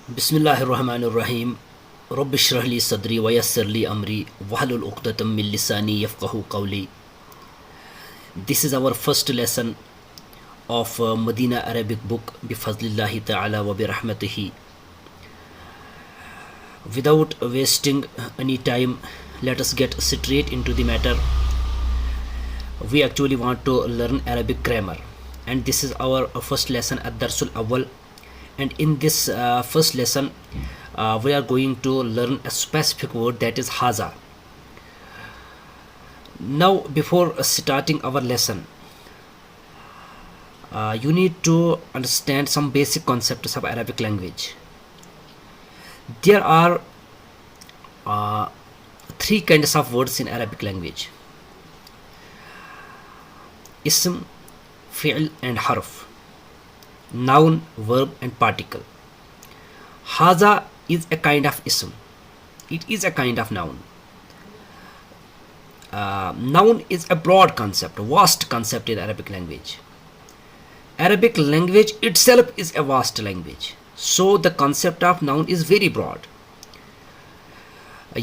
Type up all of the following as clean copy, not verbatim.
بسم اللہ الرحمن الرحیم رب اشرح لی صدری ویسر لی امری واحلل عقدۃ من لسانی یفقہوا قولی. This is our first lesson of Medina Arabic book بفضل تعالی وبرحمتہ. Without wasting any time, let us get straight into the matter. We actually want to learn Arabic grammar, and this is our first lesson at Darsul Awwal. And in this first lesson, we are going to learn a specific word, that is haza. Now, before starting our lesson, you need to understand some basic concepts of Arabic language. There are three kinds of words in Arabic language: ism, fi'l and harf. Noun, verb and particle. Haza is a kind of ism. It is a kind of noun. Noun is a broad concept, vast concept in Arabic language. Arabic language itself is a vast language. So the concept of noun is very broad.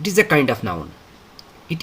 It is a kind of noun. It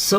So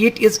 It is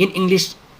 In English,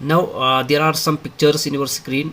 Now there are some pictures in your screen.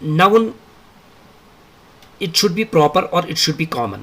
Noun, it should be proper or it should be common.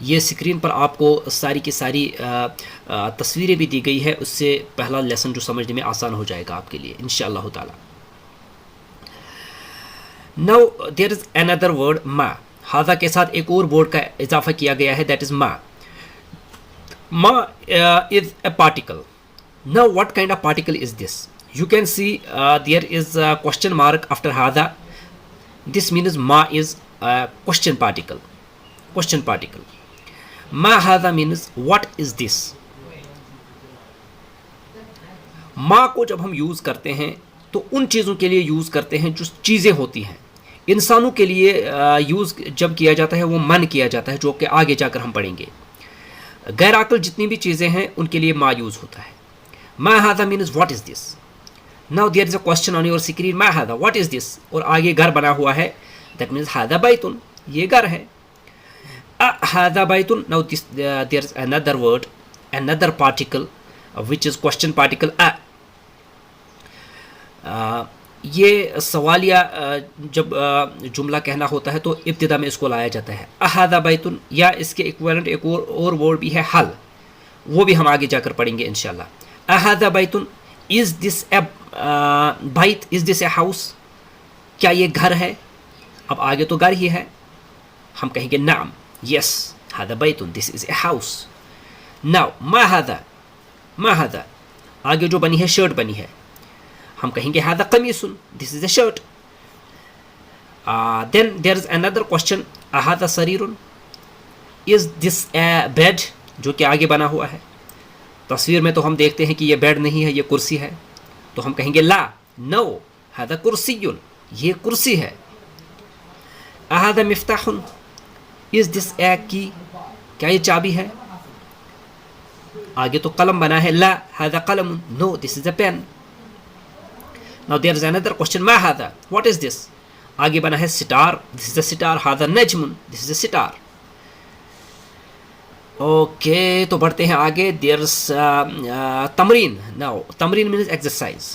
یہ screen پر آپ کو ساری کی ساری تصویریں بھی دی گئی ہے، اس سے پہلا لیسن جو سمجھنے میں آسان ہو جائے گا آپ کے لیے انشاءاللہ تعالی. نو دیر از اندر ورڈ ما. ہاذا کے ساتھ ایک اور ورڈ کا اضافہ کیا گیا ہے، دیٹ از ما. ما از اے particle. Now what kind of particle is this? You can see there is a question mark after hadha. This means ma is a question particle. Question particle. Ma hadha means what is this? ما کو جب ہم use کرتے ہیں تو ان چیزوں کے لیے یوز کرتے ہیں جو چیزیں ہوتی ہیں. انسانوں کے لیے یوز جب کیا جاتا ہے وہ من کیا جاتا ہے، جو کہ آگے جا کر ہم پڑھیں گے. غیر عقل جتنی بھی چیزیں ہیں ان کے لیے ما یوز ہوتا ہے. ما هذا means what is this. Now there is a question on your screen. ما هذا, what is this? اور آگے گھر بنا ہوا ہے. That means هذا بيت. یہ گھر ہے. هذا بيت. Now there is another word, another particle, which is question particle یہ سوالیہ جب جملہ کہنا ہوتا ہے تو ابتدا میں اس کو لایا جاتا ہے. هذا بيت. یا اس کے ایکویلنٹ ایک اور ورڈ بھی ہے حل، وہ بھی ہم آگے جا کر پڑھیں گے انشاءاللہ. احاذا بیتن. از دس اے بیت؟ از دس اے ہاؤس؟ کیا یہ گھر ہے؟ اب آگے تو گھر ہی ہے، ہم کہیں گے نعم، یس، ہذا بیتن، دس از اے ہاؤس. ناؤ ما ہذا. ما ہذا آگے جو بنی ہے شرٹ بنی ہے، ہم کہیں گے ہذا قمیص، this is a shirt. Then there is another question احاذا سریر. Is this a bed? جو کہ آگے بنا ہوا ہے. تصویر میں تو ہم دیکھتے ہیں کہ یہ بیڈ نہیں ہے، یہ کرسی ہے، تو ہم کہیں گے لا، نو، ہذا کرسی، یہ کرسی ہے. احاذا مفتاح. از دس اے کی؟ کیا یہ چابی ہے؟ آگے تو قلم بنا ہے، لا، ہذا قلم، no, this is a pen. Now there is another question ما ہذا، واٹ از دس؟ آگے بنا ہے star, this is a star. ہذا نجم، this is a star. Okay, تو بڑھتے ہیں آگے. دیئرس تمرین. ناؤ تمرین مینز ایکسرسائز.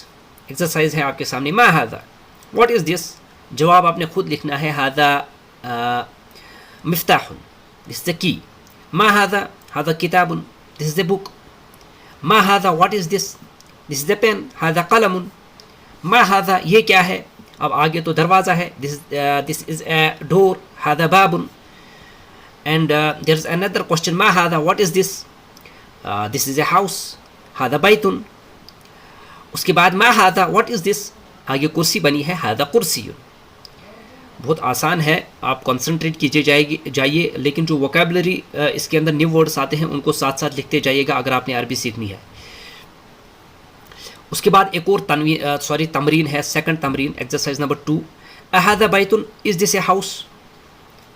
ایکسرسائز ہے آپ کے سامنے. ما ہذا، واٹ از دس؟ جواب آپ نے خود لکھنا ہے. ہذا مفتاح، دس از اے کی. ما ہذا، ہذا کتاب، دس از اے بک. ما ہذا، what is this? This is a pain. ہذا قلم. ما ہذا، یہ کیا ہے؟ اب آگے تو دروازہ ہے، دس از اے ڈور. ہذا باب. And there is another question. ما هذا, what is this? This is a house. هذا بيت. اس کے بعد ما هذا, what is this? آگے کرسی بنی ہے، هذا کرسی. بہت آسان ہے، آپ کنسنٹریٹ کیجیے جائیے، لیکن جو ووکیبلری اس کے اندر نیو ورڈز آتے ہیں ان کو ساتھ ساتھ لکھتے جائیے گا اگر آپ نے عربی سیکھنی ہے. اس کے بعد ایک اور تمرین ہے، سیکنڈ تمرین، ایکسرسائز نمبر 2. هذا بيت. is this a house?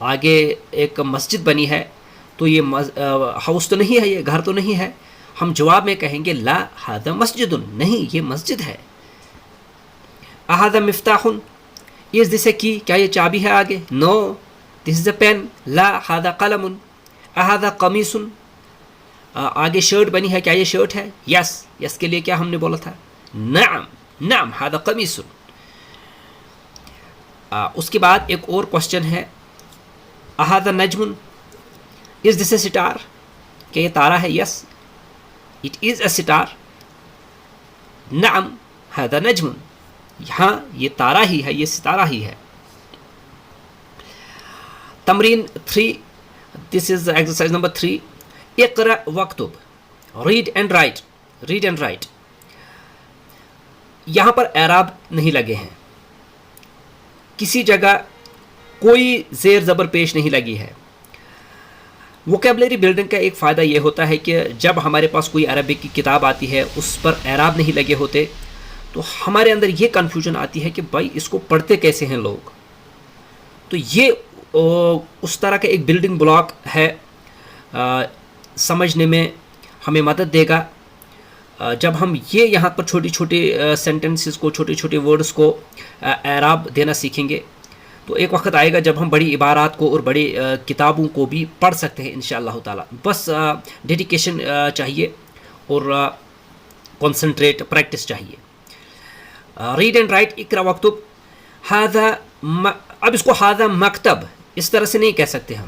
آگے ایک مسجد بنی ہے، تو یہ ہاؤس تو نہیں ہے، یہ گھر تو نہیں ہے. ہم جواب میں کہیں گے لا، ہذا مسجد، نہیں، یہ مسجد ہے. احاذا مفتاح. از دس اے کی؟ کیا یہ چابی ہے؟ آگے نو، دس از اے پین. لا، ہذا قلم. احاذا قمیص. آگے شرٹ بنی ہے، کیا یہ شرٹ ہے؟ یس. یس کے لیے کیا ہم نے بولا تھا؟ نعم، نعم، ہذا قمیص. اس کے بعد ایک اور کوشچن ہے، احاذا نجم. از دس اے سٹار؟ کہ یہ تارا ہے؟ یس، اٹ از اے سٹار. نعم، ہذا نجم. یہاں یہ تارا ہی ہے، یہ ستارہ ہی ہے. تمرین 3. This is exercise number 3. اقرأ واکتب. Read and write. Read and write. یہاں پر اعراب نہیں لگے ہیں، کسی جگہ کوئی زیر زبر پیش نہیں لگی ہے. ووکیبلری بلڈنگ کا ایک فائدہ یہ ہوتا ہے کہ جب ہمارے پاس کوئی عربی کی کتاب آتی ہے اس پر اعراب نہیں لگے ہوتے تو ہمارے اندر یہ کنفیوژن آتی ہے کہ بھائی اس کو پڑھتے کیسے ہیں لوگ. تو یہ اس طرح کا ایک بلڈنگ بلاک ہے، سمجھنے میں ہمیں مدد دے گا. جب ہم یہ یہاں پر چھوٹی چھوٹی سینٹنسز کو، چھوٹے چھوٹے ورڈز کو اعراب دینا سیکھیں گے تو ایک وقت آئے گا جب ہم بڑی عبارات کو اور بڑی کتابوں کو بھی پڑھ سکتے ہیں انشاءاللہ تعالی. بس ڈیڈیکیشن چاہیے اور کنسنٹریٹ، پریکٹس چاہیے. Read and write. اقرا واکتب. اب اس کو ہذا مکتب اس طرح سے نہیں کہہ سکتے ہم،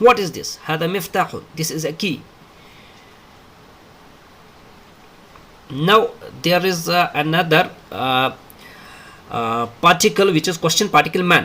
what is this? هذا مفتاح, this is a key. Now there is another particle which is question particle man,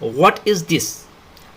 what is this?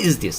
is this,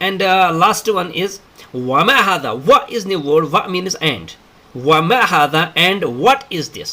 And last one is wama hada, what is the word? Wa means and, wama hada and what is this?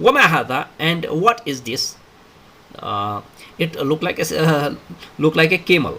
Wama hada and what is this? It look like a camel.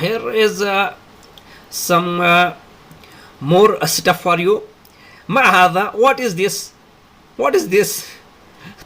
Here is some more stuff for you. Ma hada, what is this? What is this?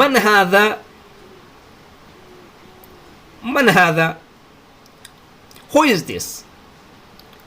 Man hada, man hada, who is this?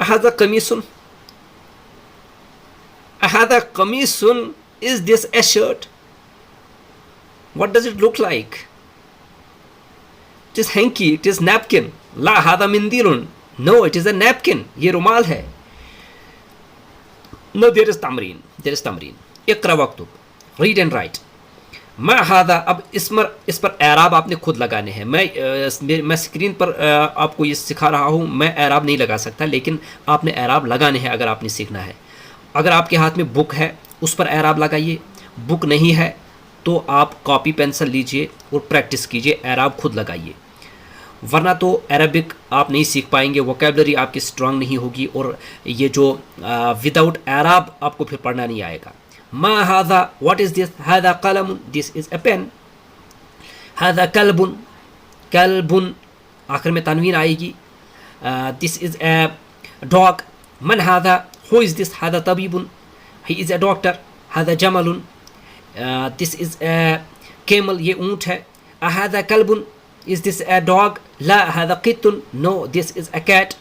أهذا قميص أهذا قميص is this a shirt? What does it look like? It is hanky, it is napkin. لا هذا منديل. No, it is a napkin. یہ رومال ہے. No, there is تمرین. There is تمرین. اقرأ واکتب. Read and write. ما هذا. اب اس پر اعراب آپ نے خود لگانے ہیں. میں اسکرین پر آپ کو یہ سکھا رہا ہوں. میں اعراب نہیں لگا سکتا, لیکن آپ نے اعراب لگانے ہیں اگر آپ نے سیکھنا ہے. اگر آپ کے ہاتھ میں بک ہے اس پر اعراب لگائیے. بک نہیں ہے تو آپ کاپی پینسل لیجئے اور پریکٹس کیجئے, اعراب خود لگائیے. ورنہ تو عربک آپ نہیں سیکھ پائیں گے, ووکیبلری آپ کی اسٹرانگ نہیں ہوگی, اور یہ جو وداؤٹ اعراب آپ کو پھر پڑھنا نہیں آئے گا. ما هذا, what is this? هذا قلم, this is a pen. هذا كلب, كلب آخر میں تنوین آئے گی. This is a dog. من هذا, who is this? هذا طبيب, he is a doctor. هذا جمل, this is a camel, یہ اونٹ ہے. هذا club, is this a dog? لا هذا قط, no, this is a cat.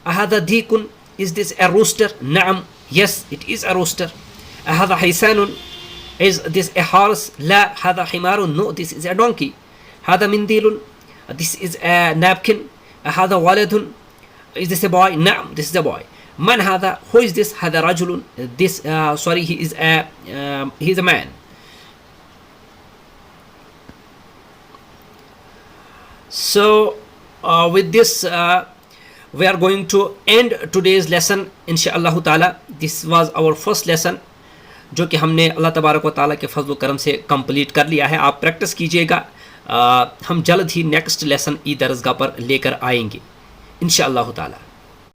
هذا ديك, is this a rooster? نعم, yes, it is a rooster. هذا حيسان, is this a horse? لا هذا حمار, no, this is a donkey. هذا منديل, this is a napkin. هذا ولد, is this a boy? نعم, this is a boy. من هذا, who is this? هذا رجل, this sorry, he is a man. So with this we are going to end today's lesson inshallah ta'ala. This was our first lesson جو کہ ہم نے اللہ تبارک و تعالیٰ کے فضل و کرم سے کمپلیٹ کر لیا ہے. آپ پریکٹس کیجئے گا. ہم جلد ہی نیکسٹ لیسن ای درسگاہ پر لے کر آئیں گے انشاءاللہ تعالیٰ.